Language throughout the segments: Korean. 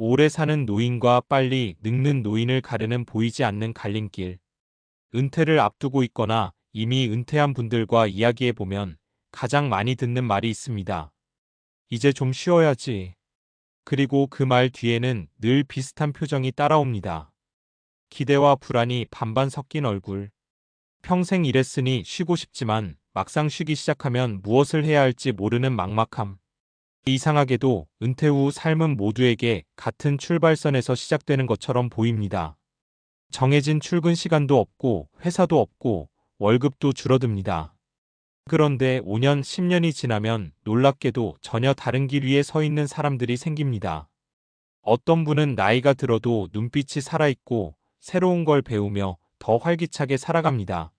오래 사는 노인과 빨리 늙는 노인을 가르는 보이지 않는 갈림길. 은퇴를 앞두고 있거나 이미 은퇴한 분들과 이야기해보면 가장 많이 듣는 말이 있습니다. 이제 좀 쉬어야지. 그리고 그 말 뒤에는 늘 비슷한 표정이 따라옵니다. 기대와 불안이 반반 섞인 얼굴. 평생 일했으니 쉬고 싶지만 막상 쉬기 시작하면 무엇을 해야 할지 모르는 막막함. 이상하게도 은퇴 후 삶은 모두에게 같은 출발선에서 시작되는 것처럼 보입니다. 정해진 출근 시간도 없고 회사도 없고 월급도 줄어듭니다. 그런데 5년, 10년이 지나면 놀랍게도 전혀 다른 길 위에 서 있는 사람들이 생깁니다. 어떤 분은 나이가 들어도 눈빛이 살아있고 새로운 걸 배우며 더 활기차게 살아갑니다.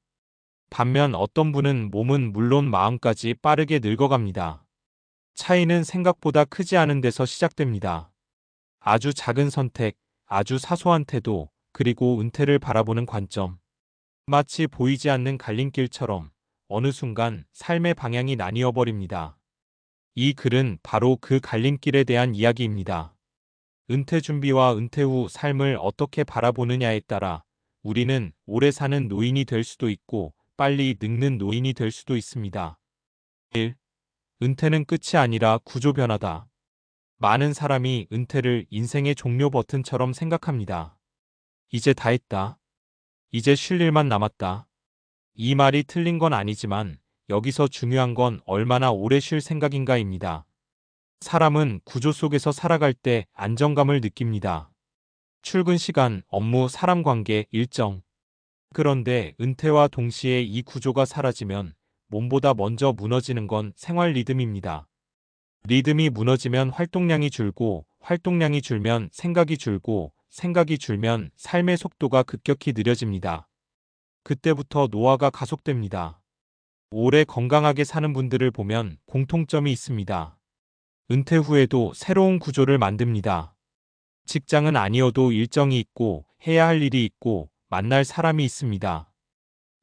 반면 어떤 분은 몸은 물론 마음까지 빠르게 늙어갑니다. 차이는 생각보다 크지 않은 데서 시작됩니다. 아주 작은 선택, 아주 사소한 태도, 그리고 은퇴를 바라보는 관점. 마치 보이지 않는 갈림길처럼 어느 순간 삶의 방향이 나뉘어 버립니다. 이 글은 바로 그 갈림길에 대한 이야기입니다. 은퇴 준비와 은퇴 후 삶을 어떻게 바라보느냐에 따라 우리는 오래 사는 노인이 될 수도 있고 빨리 늙는 노인이 될 수도 있습니다. 1. 은퇴는 끝이 아니라 구조 변화다. 많은 사람이 은퇴를 인생의 종료 버튼처럼 생각합니다. 이제 다 했다. 이제 쉴 일만 남았다. 이 말이 틀린 건 아니지만 여기서 중요한 건 얼마나 오래 쉴 생각인가입니다. 사람은 구조 속에서 살아갈 때 안정감을 느낍니다. 출근 시간, 업무, 사람 관계, 일정. 그런데 은퇴와 동시에 이 구조가 사라지면 몸보다 먼저 무너지는 건 생활 리듬입니다. 리듬이 무너지면 활동량이 줄고, 활동량이 줄면 생각이 줄고, 생각이 줄면 삶의 속도가 급격히 느려집니다. 그때부터 노화가 가속됩니다. 오래 건강하게 사는 분들을 보면 공통점이 있습니다. 은퇴 후에도 새로운 구조를 만듭니다. 직장은 아니어도 일정이 있고, 해야 할 일이 있고, 만날 사람이 있습니다.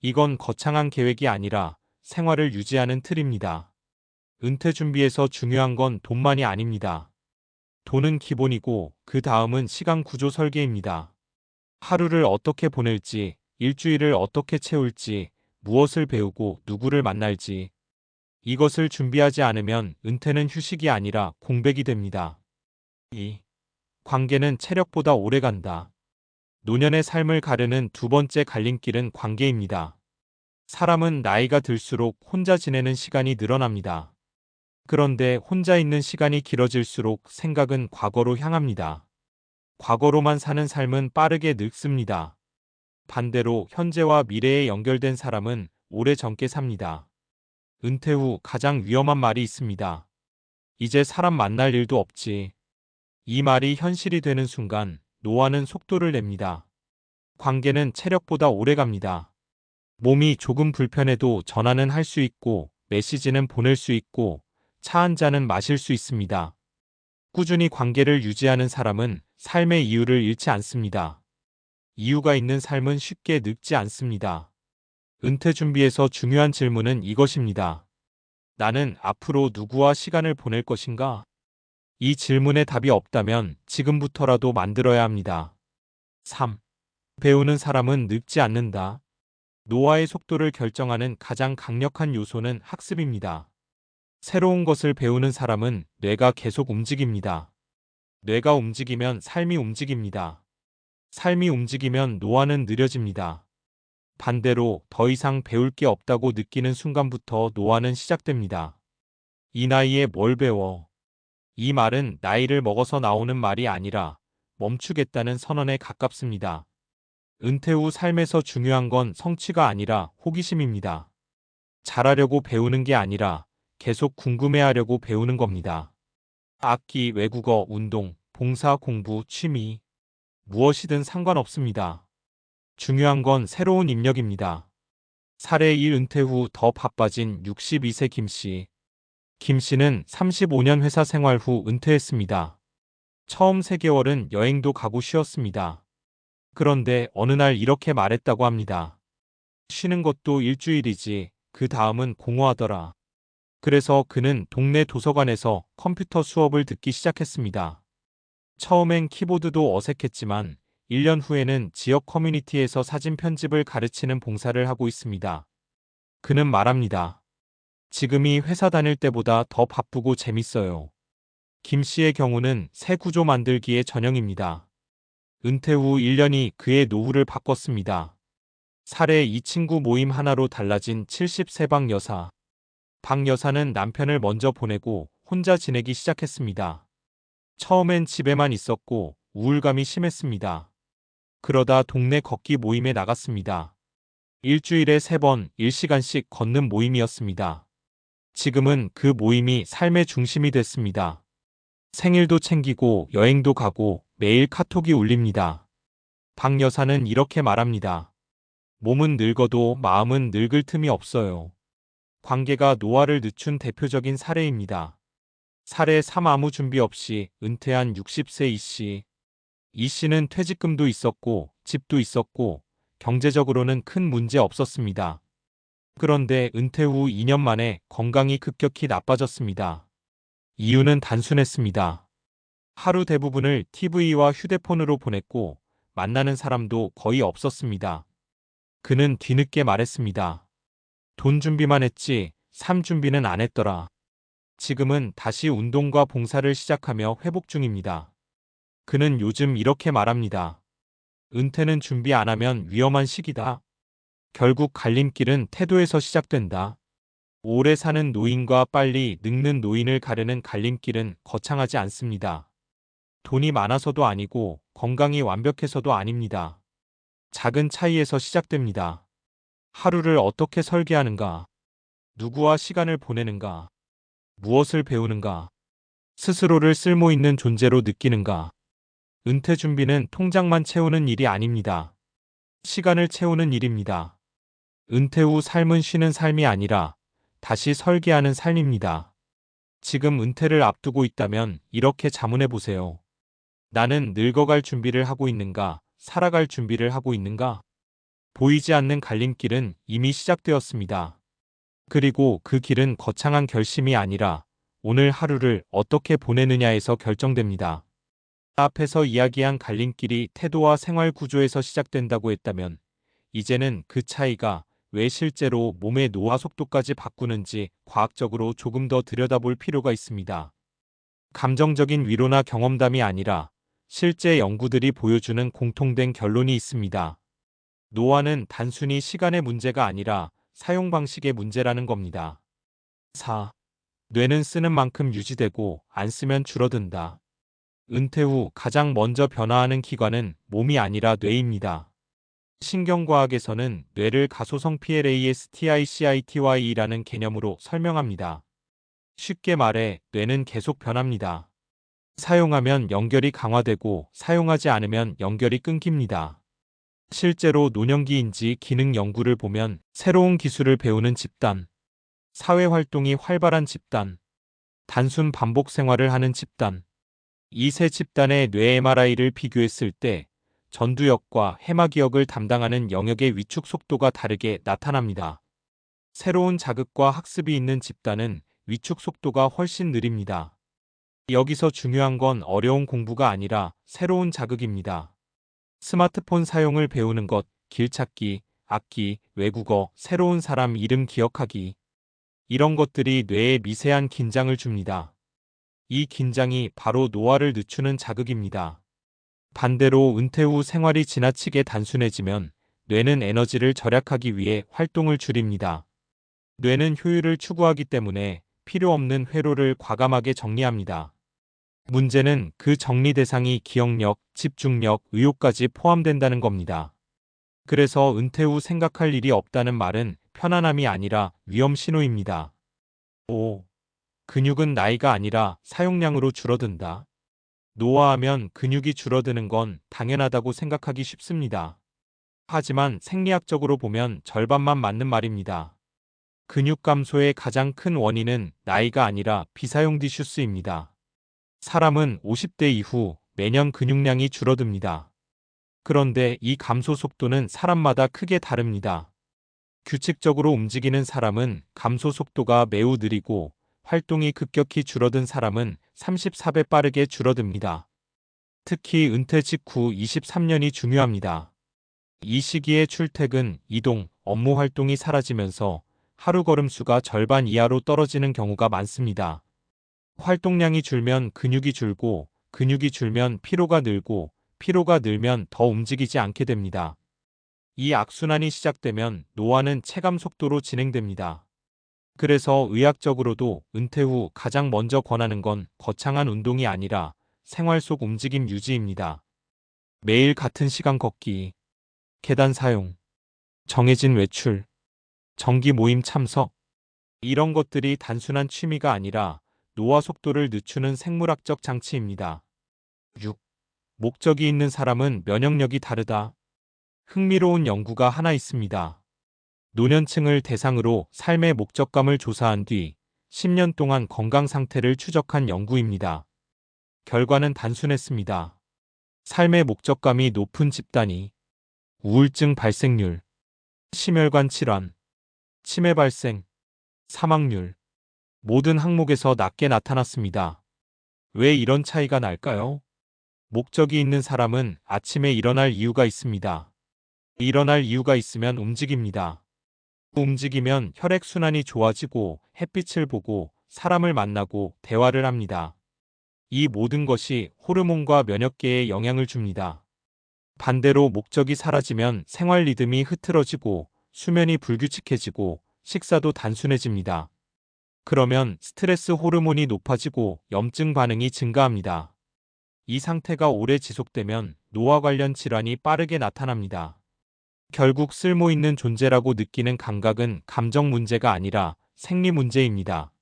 이건 거창한 계획이 아니라 생활을 유지하는 틀입니다. 은퇴 준비에서 중요한 건 돈만이 아닙니다. 돈은 기본이고 그 다음은 시간 구조 설계입니다. 하루를 어떻게 보낼지, 일주일을 어떻게 채울지, 무엇을 배우고 누구를 만날지. 이것을 준비하지 않으면 은퇴는 휴식이 아니라 공백이 됩니다. 2. 관계는 체력보다 오래 간다. 노년의 삶을 가르는 두 번째 갈림길은 관계입니다. 사람은 나이가 들수록 혼자 지내는 시간이 늘어납니다. 그런데 혼자 있는 시간이 길어질수록 생각은 과거로 향합니다. 과거로만 사는 삶은 빠르게 늙습니다. 반대로 현재와 미래에 연결된 사람은 오래 젊게 삽니다. 은퇴 후 가장 위험한 말이 있습니다. 이제 사람 만날 일도 없지. 이 말이 현실이 되는 순간 노화는 속도를 냅니다. 관계는 체력보다 오래 갑니다. 몸이 조금 불편해도 전화는 할 수 있고 메시지는 보낼 수 있고 차 한 잔은 마실 수 있습니다. 꾸준히 관계를 유지하는 사람은 삶의 이유를 잃지 않습니다. 이유가 있는 삶은 쉽게 늙지 않습니다. 은퇴 준비에서 중요한 질문은 이것입니다. 나는 앞으로 누구와 시간을 보낼 것인가? 이 질문에 답이 없다면 지금부터라도 만들어야 합니다. 3. 배우는 사람은 늙지 않는다. 노화의 속도를 결정하는 가장 강력한 요소는 학습입니다. 새로운 것을 배우는 사람은 뇌가 계속 움직입니다. 뇌가 움직이면 삶이 움직입니다. 삶이 움직이면 노화는 느려집니다. 반대로 더 이상 배울 게 없다고 느끼는 순간부터 노화는 시작됩니다. 이 나이에 뭘 배워? 이 말은 나이를 먹어서 나오는 말이 아니라 멈추겠다는 선언에 가깝습니다. 은퇴 후 삶에서 중요한 건 성취가 아니라 호기심입니다. 잘하려고 배우는 게 아니라 계속 궁금해하려고 배우는 겁니다. 악기, 외국어, 운동, 봉사, 공부, 취미, 무엇이든 상관없습니다. 중요한 건 새로운 입력입니다. 사례 1 은퇴 후 더 바빠진 62세 김 씨. 김 씨는 35년 회사 생활 후 은퇴했습니다. 처음 3개월은 여행도 가고 쉬었습니다. 그런데 어느 날 이렇게 말했다고 합니다. 쉬는 것도 일주일이지, 그 다음은 공허하더라. 그래서 그는 동네 도서관에서 컴퓨터 수업을 듣기 시작했습니다. 처음엔 키보드도 어색했지만 1년 후에는 지역 커뮤니티에서 사진 편집을 가르치는 봉사를 하고 있습니다. 그는 말합니다. 지금이 회사 다닐 때보다 더 바쁘고 재밌어요. 김 씨의 경우는 새 구조 만들기의 전형입니다. 은퇴 후 1년이 그의 노후를 바꿨습니다. 사례 이 친구 모임 하나로 달라진 70세 박 여사. 박 여사는 남편을 먼저 보내고 혼자 지내기 시작했습니다. 처음엔 집에만 있었고 우울감이 심했습니다. 그러다 동네 걷기 모임에 나갔습니다. 일주일에 3번 1시간씩 걷는 모임이었습니다. 지금은 그 모임이 삶의 중심이 됐습니다. 생일도 챙기고 여행도 가고 매일 카톡이 울립니다. 박 여사는 이렇게 말합니다. 몸은 늙어도 마음은 늙을 틈이 없어요. 관계가 노화를 늦춘 대표적인 사례입니다. 사례 3 아무 준비 없이 은퇴한 60세 이 씨. 이 씨는 퇴직금도 있었고 집도 있었고 경제적으로는 큰 문제 없었습니다. 그런데 은퇴 후 2년 만에 건강이 급격히 나빠졌습니다. 이유는 단순했습니다. 하루 대부분을 TV와 휴대폰으로 보냈고 만나는 사람도 거의 없었습니다. 그는 뒤늦게 말했습니다. 돈 준비만 했지 삶 준비는 안 했더라. 지금은 다시 운동과 봉사를 시작하며 회복 중입니다. 그는 요즘 이렇게 말합니다. 은퇴는 준비 안 하면 위험한 시기다. 결국 갈림길은 태도에서 시작된다. 오래 사는 노인과 빨리 늙는 노인을 가르는 갈림길은 거창하지 않습니다. 돈이 많아서도 아니고 건강이 완벽해서도 아닙니다. 작은 차이에서 시작됩니다. 하루를 어떻게 설계하는가? 누구와 시간을 보내는가? 무엇을 배우는가? 스스로를 쓸모 있는 존재로 느끼는가? 은퇴 준비는 통장만 채우는 일이 아닙니다. 시간을 채우는 일입니다. 은퇴 후 삶은 쉬는 삶이 아니라 다시 설계하는 삶입니다. 지금 은퇴를 앞두고 있다면 이렇게 자문해 보세요. 나는 늙어갈 준비를 하고 있는가? 살아갈 준비를 하고 있는가? 보이지 않는 갈림길은 이미 시작되었습니다. 그리고 그 길은 거창한 결심이 아니라 오늘 하루를 어떻게 보내느냐에서 결정됩니다. 앞에서 이야기한 갈림길이 태도와 생활 구조에서 시작된다고 했다면 이제는 그 차이가 왜 실제로 몸의 노화 속도까지 바꾸는지 과학적으로 조금 더 들여다볼 필요가 있습니다. 감정적인 위로나 경험담이 아니라 실제 연구들이 보여주는 공통된 결론이 있습니다. 노화는 단순히 시간의 문제가 아니라 사용 방식의 문제라는 겁니다. 4. 뇌는 쓰는 만큼 유지되고 안 쓰면 줄어든다. 은퇴 후 가장 먼저 변화하는 기관은 몸이 아니라 뇌입니다. 신경과학에서는 뇌를 가소성 PLASTICITY라는 개념으로 설명합니다. 쉽게 말해 뇌는 계속 변합니다. 사용하면 연결이 강화되고 사용하지 않으면 연결이 끊깁니다. 실제로 노년기인지 기능 연구를 보면 새로운 기술을 배우는 집단, 사회활동이 활발한 집단, 단순 반복 생활을 하는 집단, 이 세 집단의 뇌 MRI를 비교했을 때 전두엽과 해마기억을 담당하는 영역의 위축 속도가 다르게 나타납니다. 새로운 자극과 학습이 있는 집단은 위축 속도가 훨씬 느립니다. 여기서 중요한 건 어려운 공부가 아니라 새로운 자극입니다. 스마트폰 사용을 배우는 것, 길찾기, 악기, 외국어, 새로운 사람 이름 기억하기. 이런 것들이 뇌에 미세한 긴장을 줍니다. 이 긴장이 바로 노화를 늦추는 자극입니다. 반대로 은퇴 후 생활이 지나치게 단순해지면 뇌는 에너지를 절약하기 위해 활동을 줄입니다. 뇌는 효율을 추구하기 때문에 필요 없는 회로를 과감하게 정리합니다. 문제는 그 정리 대상이 기억력, 집중력, 의욕까지 포함된다는 겁니다. 그래서 은퇴 후 생각할 일이 없다는 말은 편안함이 아니라 위험 신호입니다. 5. 근육은 나이가 아니라 사용량으로 줄어든다. 노화하면 근육이 줄어드는 건 당연하다고 생각하기 쉽습니다. 하지만 생리학적으로 보면 절반만 맞는 말입니다. 근육 감소의 가장 큰 원인은 나이가 아니라 비사용 디슈스입니다. 사람은 50대 이후 매년 근육량이 줄어듭니다. 그런데 이 감소 속도는 사람마다 크게 다릅니다. 규칙적으로 움직이는 사람은 감소 속도가 매우 느리고 활동이 급격히 줄어든 사람은 34배 빠르게 줄어듭니다. 특히 은퇴 직후 23년이 중요합니다. 이 시기에 출퇴근, 이동, 업무 활동이 사라지면서 하루 걸음수가 절반 이하로 떨어지는 경우가 많습니다. 활동량이 줄면 근육이 줄고, 근육이 줄면 피로가 늘고, 피로가 늘면 더 움직이지 않게 됩니다. 이 악순환이 시작되면 노화는 체감 속도로 진행됩니다. 그래서 의학적으로도 은퇴 후 가장 먼저 권하는 건 거창한 운동이 아니라 생활 속 움직임 유지입니다. 매일 같은 시간 걷기, 계단 사용, 정해진 외출, 정기 모임 참석, 이런 것들이 단순한 취미가 아니라 노화 속도를 늦추는 생물학적 장치입니다. 6. 목적이 있는 사람은 면역력이 다르다. 흥미로운 연구가 하나 있습니다. 노년층을 대상으로 삶의 목적감을 조사한 뒤 10년 동안 건강 상태를 추적한 연구입니다. 결과는 단순했습니다. 삶의 목적감이 높은 집단이 우울증 발생률, 심혈관 질환, 치매 발생, 사망률, 모든 항목에서 낮게 나타났습니다. 왜 이런 차이가 날까요? 목적이 있는 사람은 아침에 일어날 이유가 있습니다. 일어날 이유가 있으면 움직입니다. 움직이면 혈액순환이 좋아지고 햇빛을 보고 사람을 만나고 대화를 합니다. 이 모든 것이 호르몬과 면역계에 영향을 줍니다. 반대로 목적이 사라지면 생활 리듬이 흐트러지고 수면이 불규칙해지고 식사도 단순해집니다. 그러면 스트레스 호르몬이 높아지고 염증 반응이 증가합니다. 이 상태가 오래 지속되면 노화 관련 질환이 빠르게 나타납니다. 결국 쓸모 있는 존재라고 느끼는 감각은 감정 문제가 아니라 생리 문제입니다.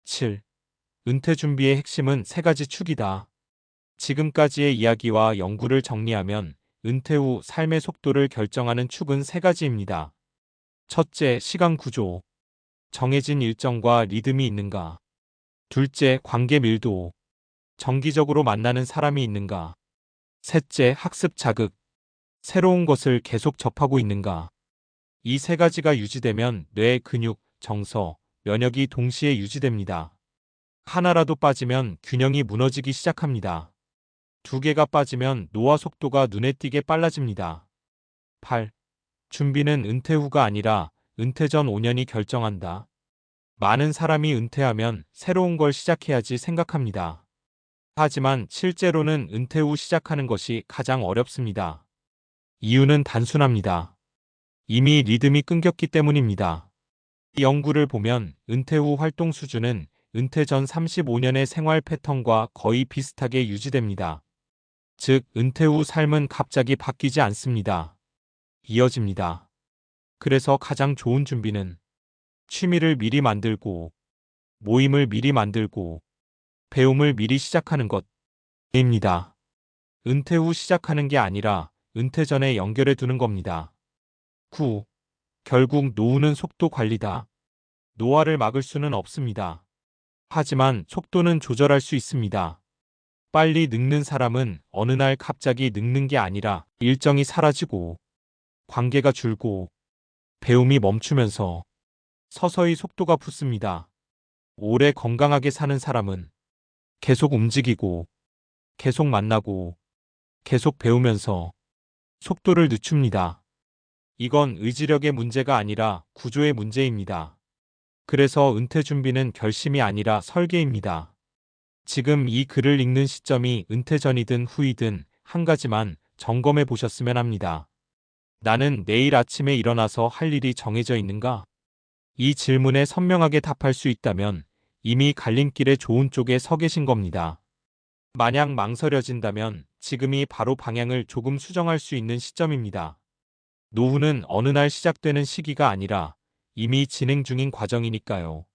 7. 은퇴 준비의 핵심은 세 가지 축이다. 지금까지의 이야기와 연구를 정리하면 은퇴 후 삶의 속도를 결정하는 축은 세 가지입니다. 첫째, 시간 구조. 정해진 일정과 리듬이 있는가. 둘째, 관계 밀도. 정기적으로 만나는 사람이 있는가. 셋째, 학습 자극. 새로운 것을 계속 접하고 있는가. 이 세 가지가 유지되면 뇌, 근육, 정서, 면역이 동시에 유지됩니다. 하나라도 빠지면 균형이 무너지기 시작합니다. 두 개가 빠지면 노화 속도가 눈에 띄게 빨라집니다. 8. 준비는 은퇴 후가 아니라 은퇴 전 5년이 결정한다. 많은 사람이 은퇴하면 새로운 걸 시작해야지 생각합니다. 하지만 실제로는 은퇴 후 시작하는 것이 가장 어렵습니다. 이유는 단순합니다. 이미 리듬이 끊겼기 때문입니다. 이 연구를 보면 은퇴 후 활동 수준은 은퇴 전 35년의 생활 패턴과 거의 비슷하게 유지됩니다. 즉, 은퇴 후 삶은 갑자기 바뀌지 않습니다. 이어집니다. 그래서 가장 좋은 준비는 취미를 미리 만들고, 모임을 미리 만들고, 배움을 미리 시작하는 것입니다. 은퇴 후 시작하는 게 아니라 은퇴 전에 연결해 두는 겁니다. 9. 결국 노후는 속도 관리다. 노화를 막을 수는 없습니다. 하지만 속도는 조절할 수 있습니다. 빨리 늙는 사람은 어느 날 갑자기 늙는 게 아니라 일정이 사라지고, 관계가 줄고, 배움이 멈추면서 서서히 속도가 붙습니다. 오래 건강하게 사는 사람은 계속 움직이고, 계속 만나고, 계속 배우면서 속도를 늦춥니다. 이건 의지력의 문제가 아니라 구조의 문제입니다. 그래서 은퇴 준비는 결심이 아니라 설계입니다. 지금 이 글을 읽는 시점이 은퇴 전이든 후이든 한 가지만 점검해 보셨으면 합니다. 나는 내일 아침에 일어나서 할 일이 정해져 있는가? 이 질문에 선명하게 답할 수 있다면 이미 갈림길의 좋은 쪽에 서 계신 겁니다. 만약 망설여진다면 지금이 바로 방향을 조금 수정할 수 있는 시점입니다. 노후는 어느 날 시작되는 시기가 아니라 이미 진행 중인 과정이니까요.